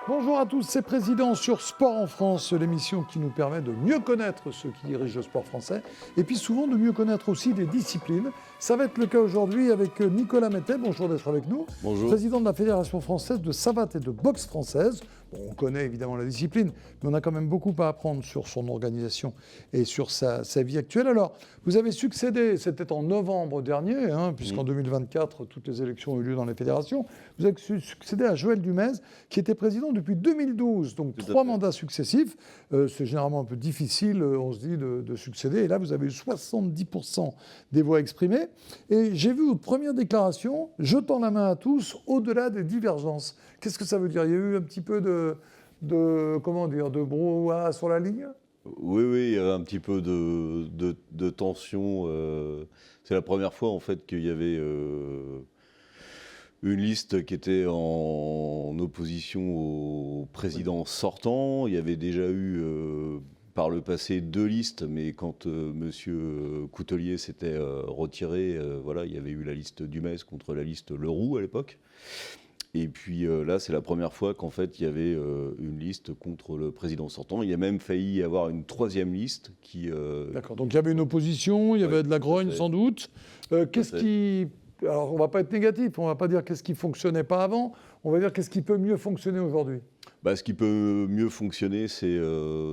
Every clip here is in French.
Bonjour à tous, c'est Président sur Sport en France, l'émission qui nous permet de mieux connaître ceux qui dirigent le sport français et puis souvent de mieux connaître aussi des disciplines. Ça va être le cas aujourd'hui avec Nicolas Mettet, bonjour d'être avec nous. Bonjour. Président de la Fédération française de savate et de boxe française. Bon, on connaît évidemment la discipline, mais on a quand même beaucoup à apprendre sur son organisation et sur sa vie actuelle. Alors, vous avez succédé, c'était en novembre dernier, puisqu'en 2024, toutes les élections ont eu lieu dans les fédérations. Vous avez succédé à Joël Dumez, qui était président depuis 2012, donc 3 mandats successifs. C'est généralement un peu difficile, on se dit, de succéder. Et là, vous avez eu 70% des voix exprimées. Et j'ai vu votre première déclaration, jetant la main à tous, au-delà des divergences. Qu'est-ce que ça veut dire? Il y a eu un petit peu de brouhaha sur la ligne? Oui, il y avait un petit peu de tension. C'est la première fois, en fait, qu'il y avait une liste qui était en opposition au président sortant. Il y avait déjà eu, par le passé, 2 listes, mais quand M. Coutelier s'était retiré, il y avait eu la liste Dumez contre la liste Leroux à l'époque. Et puis là, c'est la première fois qu'en fait, il y avait une liste contre le président sortant. Il y a même failli y avoir une 3e liste qui... D'accord, donc il y avait une opposition, il y avait de la grogne sans doute. Alors, on ne va pas être négatif, on ne va pas dire qu'est-ce qui ne fonctionnait pas avant, on va dire qu'est-ce qui peut mieux fonctionner aujourd'hui. Ce qui peut mieux fonctionner, c'est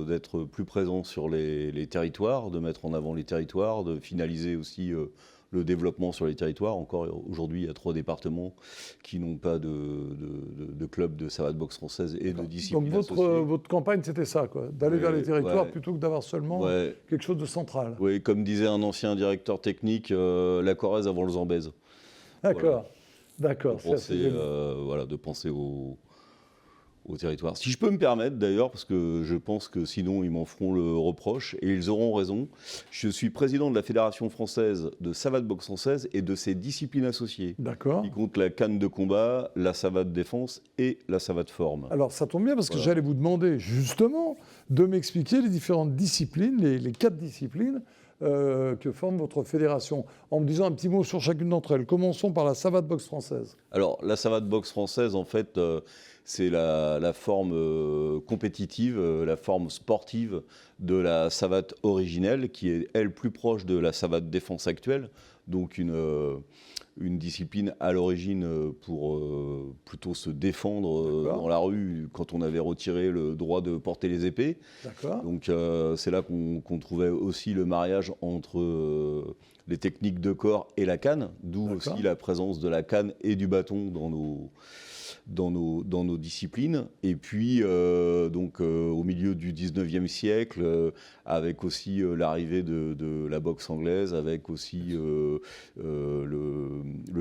d'être plus présent sur les territoires, de mettre en avant les territoires, de finaliser aussi... le développement sur les territoires. Encore aujourd'hui, il y a 3 départements qui n'ont pas de club de savate boxe française et de discipline associée. Donc votre campagne, c'était ça, quoi, d'aller vers les territoires plutôt que d'avoir seulement quelque chose de central. Oui, comme disait un ancien directeur technique, la Corrèze avant le Zambèze. D'accord, d'accord. De penser au territoire. Si je peux me permettre d'ailleurs, parce que je pense que sinon ils m'en feront le reproche, et ils auront raison, je suis président de la Fédération française de savate boxe française et de ses disciplines associées. D'accord. Qui compte la canne de combat, la savate défense et la savate forme. Alors ça tombe bien parce que j'allais vous demander justement de m'expliquer les différentes disciplines, les 4 disciplines que forme votre fédération, en me disant un petit mot sur chacune d'entre elles. Commençons par la savate boxe française. Alors la savate boxe française, en fait... c'est la forme compétitive, la forme sportive de la savate originelle, qui est, elle, plus proche de la savate défense actuelle, donc une discipline à l'origine pour plutôt se défendre dans la rue quand on avait retiré le droit de porter les épées. D'accord. Donc c'est là qu'on trouvait aussi le mariage entre les techniques de corps et la canne, d'où aussi la présence de la canne et du bâton dans nos disciplines. Et puis, au milieu du 19e siècle, avec aussi l'arrivée de la boxe anglaise, avec aussi le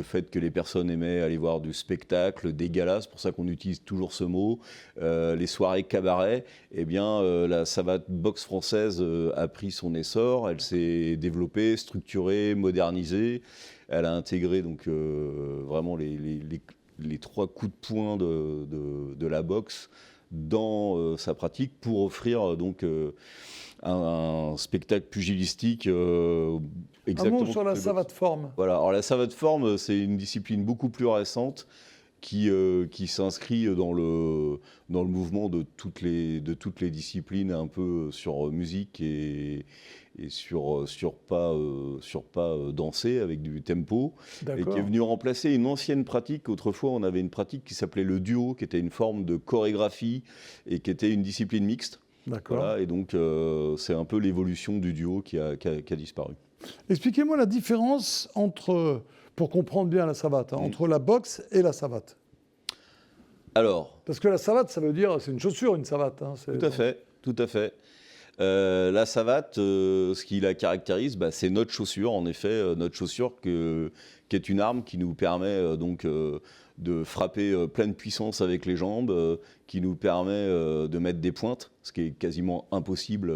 fait que les personnes aimaient aller voir du spectacle, des galas, c'est pour ça qu'on utilise toujours ce mot, les soirées cabaret, la savate boxe française a pris son essor, elle s'est développée, structurée, modernisée, elle a intégré donc vraiment les 3 coups de poing de la boxe dans sa pratique pour offrir donc un spectacle pugilistique exactement. Un mot sur la savate forme. Voilà, alors la savate forme, c'est une discipline beaucoup plus récente qui s'inscrit dans le mouvement de toutes les disciplines un peu sur musique et sur pas danser avec du tempo, et qui est venu remplacer une ancienne pratique. Autrefois, on avait une pratique qui s'appelait le duo, qui était une forme de chorégraphie et qui était une discipline mixte. D'accord. Voilà, et donc c'est un peu l'évolution du duo qui a disparu. Expliquez-moi la différence pour comprendre bien la savate, entre la boxe et la savate. Alors, parce que la savate, ça veut dire, c'est une chaussure, une savate. Tout à fait. La savate, ce qui la caractérise, c'est notre chaussure, en effet, notre chaussure qui est une arme qui nous permet de frapper pleine puissance avec les jambes, qui nous permet de mettre des pointes, ce qui est quasiment impossible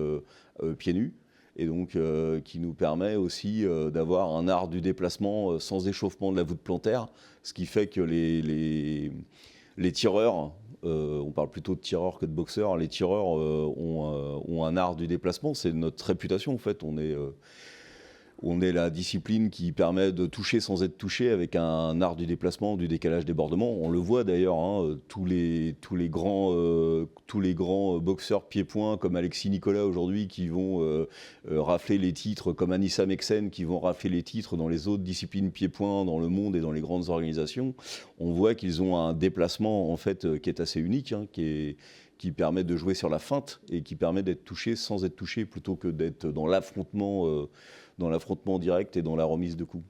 pieds nus, et donc qui nous permet aussi d'avoir un art du déplacement sans échauffement de la voûte plantaire, ce qui fait que les tireurs, on parle plutôt de tireurs que de boxeurs, les tireurs ont un art du déplacement, c'est notre réputation en fait, On est la discipline qui permet de toucher sans être touché avec un art du déplacement, du décalage débordement. On le voit d'ailleurs, hein, tous les grands boxeurs pieds-points comme Alexis Nicolas aujourd'hui qui vont rafler les titres, comme Anissa Meksen qui vont rafler les titres dans les autres disciplines pieds-points dans le monde et dans les grandes organisations. On voit qu'ils ont un déplacement en fait qui est assez unique, hein, qui permet de jouer sur la feinte et qui permet d'être touché sans être touché plutôt que d'être dans l'affrontement direct et dans la remise de coups.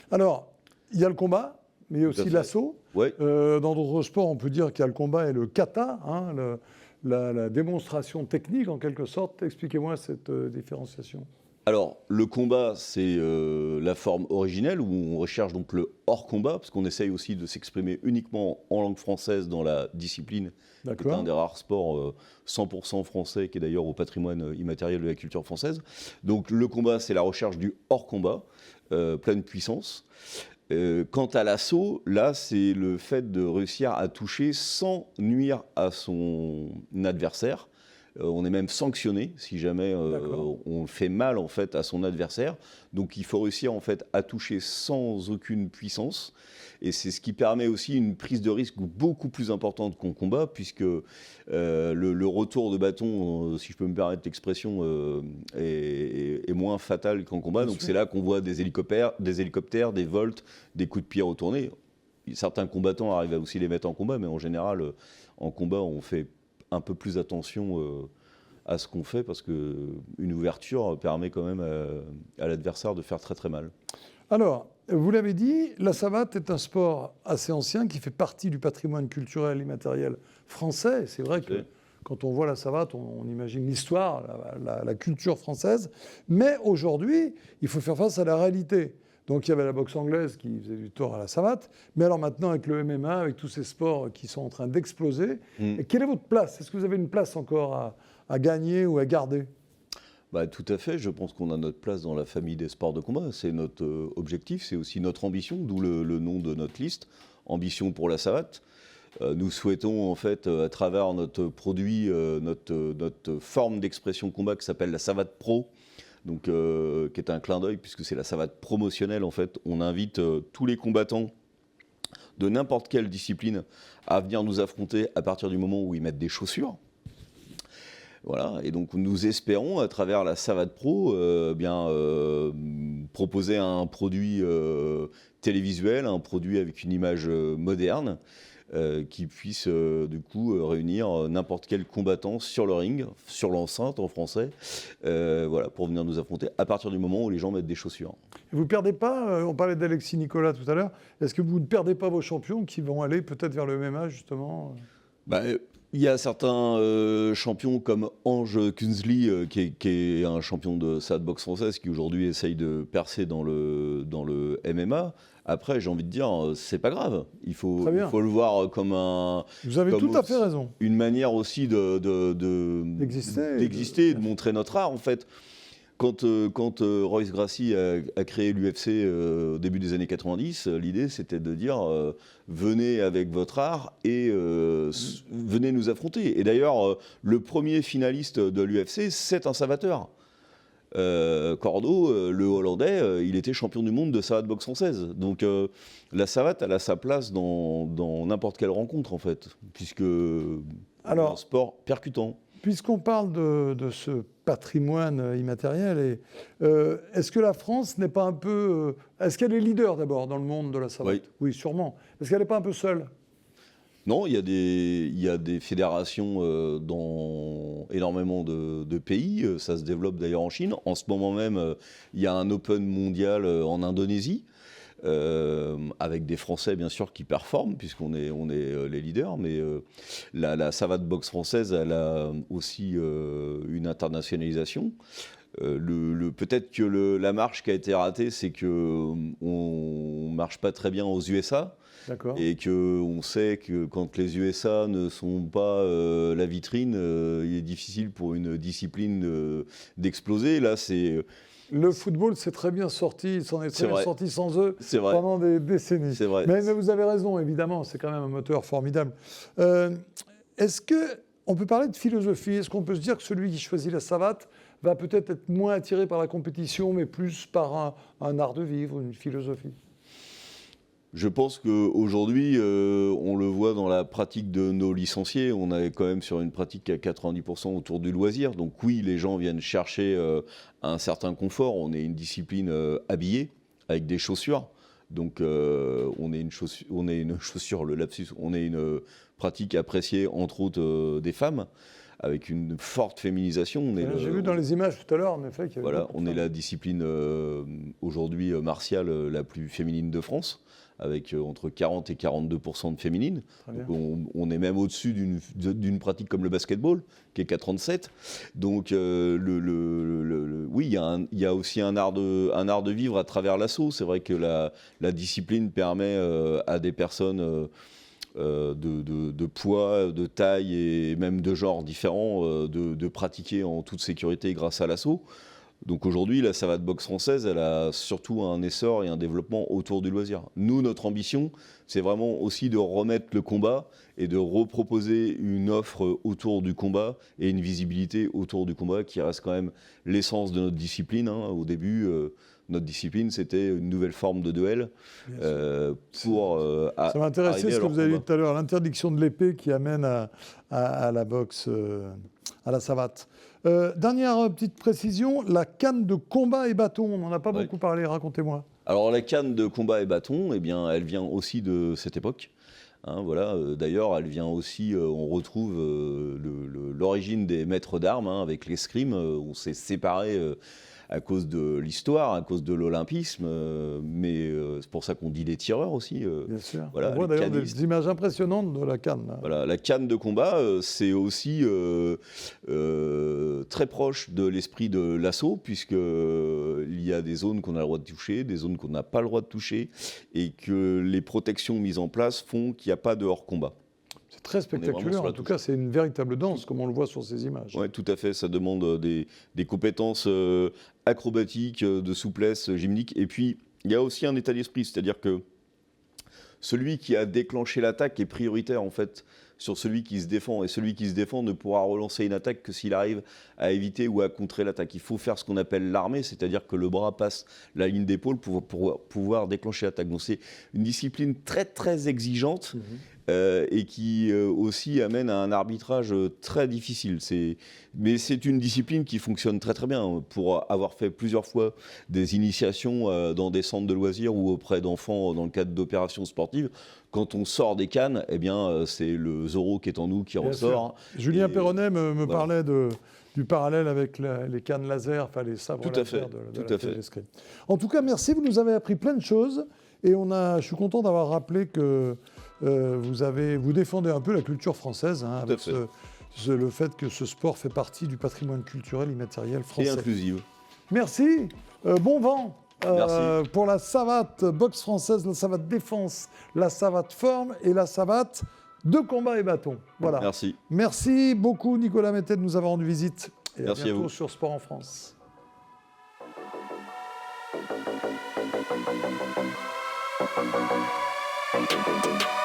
Alors, il y a le combat, mais il y a aussi l'assaut. Ouais. Dans d'autres sports, on peut dire qu'il y a le combat et le kata, hein, la démonstration technique en quelque sorte. Expliquez-moi cette différenciation. Alors, le combat, c'est la forme originelle où on recherche donc le hors-combat, parce qu'on essaye aussi de s'exprimer uniquement en langue française dans la discipline. C'est un des rares sports 100% français, qui est d'ailleurs au patrimoine immatériel de la culture française. Donc, le combat, c'est la recherche du hors-combat, pleine puissance. Quant à l'assaut, là, c'est le fait de réussir à toucher sans nuire à son adversaire. On est même sanctionné si jamais on fait mal en fait à son adversaire. Donc il faut réussir en fait à toucher sans aucune puissance. Et c'est ce qui permet aussi une prise de risque beaucoup plus importante qu'en combat, puisque le retour de bâton, si je peux me permettre l'expression, est moins fatal qu'en combat. Donc c'est là qu'on voit des hélicoptères, des volts, des coups de pied retournés. Certains combattants arrivent à aussi les mettre en combat, mais en général, en combat, on fait un peu plus attention à ce qu'on fait, parce qu'une ouverture permet quand même à l'adversaire de faire très très mal. Alors, vous l'avez dit, la savate est un sport assez ancien qui fait partie du patrimoine culturel immatériel français. C'est vrai que quand on voit la savate, on imagine l'histoire, la culture française. Mais aujourd'hui, il faut faire face à la réalité. Donc il y avait la boxe anglaise qui faisait du tort à la savate, mais alors maintenant avec le MMA, avec tous ces sports qui sont en train d'exploser, quelle est votre place? Est-ce que vous avez une place encore à gagner ou à garder? Tout à fait, je pense qu'on a notre place dans la famille des sports de combat. C'est notre objectif, c'est aussi notre ambition, d'où le nom de notre liste, Ambition pour la savate. Nous souhaitons en fait, à travers notre produit, notre forme d'expression combat qui s'appelle la savate pro, donc, qui est un clin d'œil puisque c'est la savate promotionnelle en fait. On invite tous les combattants de n'importe quelle discipline à venir nous affronter à partir du moment où ils mettent des chaussures. Voilà, et donc nous espérons à travers la savate pro proposer un produit télévisuel, un produit avec une image moderne, qui puisse du coup réunir n'importe quel combattant sur le ring, sur l'enceinte en français, voilà, pour venir nous affronter à partir du moment où les gens mettent des chaussures. Vous ne perdez pas, on parlait d'Alexis Nicolas tout à l'heure, est-ce que vous ne perdez pas vos champions qui vont aller peut-être vers le MMA justement? Il y a certains champions comme Ange Kunzli, qui est un champion de savate boxe française, qui aujourd'hui essaye de percer dans le MMA. Après, j'ai envie de dire, c'est pas grave. Il faut le voir comme un. Vous avez tout à fait raison. Une manière aussi d'exister, de montrer notre art, en fait. Quand Royce Gracie a créé l'UFC au début des années 90, l'idée c'était de dire venez avec votre art et venez nous affronter. Et d'ailleurs, le premier finaliste de l'UFC, c'est un savateur. Cordo, le Hollandais, il était champion du monde de savate boxe française. Donc la savate, elle a sa place dans n'importe quelle rencontre en fait, puisque c'est un sport percutant. Puisqu'on parle de ce patrimoine immatériel, est-ce que la France n'est pas un peu... est-ce qu'elle est leader d'abord dans le monde de la savate? Oui, sûrement. Est-ce qu'elle n'est pas un peu seule? Non, il y a des fédérations dans énormément de pays. Ça se développe d'ailleurs en Chine. En ce moment même, il y a un Open mondial en Indonésie. Avec des Français bien sûr qui performent puisqu'on est les leaders, mais la savate boxe française, elle a aussi une internationalisation. Peut-être que la marche qui a été ratée, c'est qu'on marche pas très bien aux USA. Et qu'on sait que quand les USA ne sont pas la vitrine, il est difficile pour une discipline d'exploser. Là, c'est... Le football s'est très bien sorti, il s'en est très bien sorti sans eux pendant des décennies. C'est vrai. Mais vous avez raison, évidemment, c'est quand même un moteur formidable. Est-ce qu'on peut parler de philosophie? Est-ce qu'on peut se dire que celui qui choisit la savate va peut-être être moins attiré par la compétition, mais plus par un art de vivre, une philosophie? Je pense qu'aujourd'hui, on le voit dans la pratique de nos licenciés, on est quand même sur une pratique à 90% autour du loisir. Donc oui, les gens viennent chercher un certain confort. On est une discipline habillée, avec des chaussures. Donc on est une chaussure, le lapsus, on est une pratique appréciée entre autres des femmes, avec une forte féminisation. J'ai vu dans les images tout à l'heure, en effet, qu'il y avait voilà, on est la discipline aujourd'hui martiale la plus féminine de France, avec entre 40 et 42% de féminines. Donc on est même au-dessus d'une pratique comme le basketball, qui est qu'à 37. Donc oui, il y a aussi un art de vivre à travers l'assaut. C'est vrai que la discipline permet à des personnes de poids, de taille et même de genre différents de pratiquer en toute sécurité grâce à l'assaut. Donc aujourd'hui, la savate boxe française, elle a surtout un essor et un développement autour du loisir. Nous, notre ambition, c'est vraiment aussi de remettre le combat et de reproposer une offre autour du combat et une visibilité autour du combat qui reste quand même l'essence de notre discipline. Au début, notre discipline, c'était une nouvelle forme de duel. Ça m'intéressait ce que vous avez dit tout à l'heure, l'interdiction de l'épée qui amène à la boxe, à la savate. Dernière petite précision, la canne de combat et bâton, on n'en a pas beaucoup parlé, racontez-moi. Alors la canne de combat et bâton, eh bien, elle vient aussi de cette époque. Voilà. D'ailleurs, elle vient aussi, on retrouve l'origine des maîtres d'armes avec l'escrime. On s'est séparés à cause de l'histoire, à cause de l'olympisme, mais c'est pour ça qu'on dit les tireurs aussi. Bien sûr. Voilà, on voit d'ailleurs des images impressionnantes de la canne. Là. Voilà, la canne de combat, c'est aussi très proche de l'esprit de l'assaut, puisqu'il y a des zones qu'on a le droit de toucher, des zones qu'on n'a pas le droit de toucher, et que les protections mises en place font qu'il n'y a pas de hors-combat. C'est très spectaculaire, en tout cas c'est une véritable danse comme on le voit sur ces images. Oui, tout à fait, ça demande des compétences acrobatiques, de souplesse gymnique, et puis il y a aussi un état d'esprit, c'est-à-dire que celui qui a déclenché l'attaque est prioritaire en fait sur celui qui se défend, et celui qui se défend ne pourra relancer une attaque que s'il arrive à éviter ou à contrer l'attaque. Il faut faire ce qu'on appelle l'armée, c'est-à-dire que le bras passe la ligne d'épaule pour pouvoir déclencher l'attaque. Donc c'est une discipline très très exigeante. Et qui aussi amène à un arbitrage très difficile. Mais c'est une discipline qui fonctionne très très bien. Pour avoir fait plusieurs fois des initiations dans des centres de loisirs ou auprès d'enfants dans le cadre d'opérations sportives, quand on sort des cannes, eh bien, c'est le Zorro qui est en nous qui ressort. Julien Perronnet me parlait du parallèle avec les cannes laser, enfin les sabres laser de la téléscrime. En tout cas, merci, vous nous avez appris plein de choses. Et je suis content d'avoir rappelé que vous défendez un peu la culture française, avec le fait que ce sport fait partie du patrimoine culturel immatériel français. Et inclusive. Merci, bon vent Merci. pour la savate boxe française, la savate défense, la savate forme et la savate de combat et bâton. Voilà. Merci. Merci beaucoup Nicolas Métais de nous avoir rendu visite. Et merci à bientôt à vous. sur Sport en France. Thank you.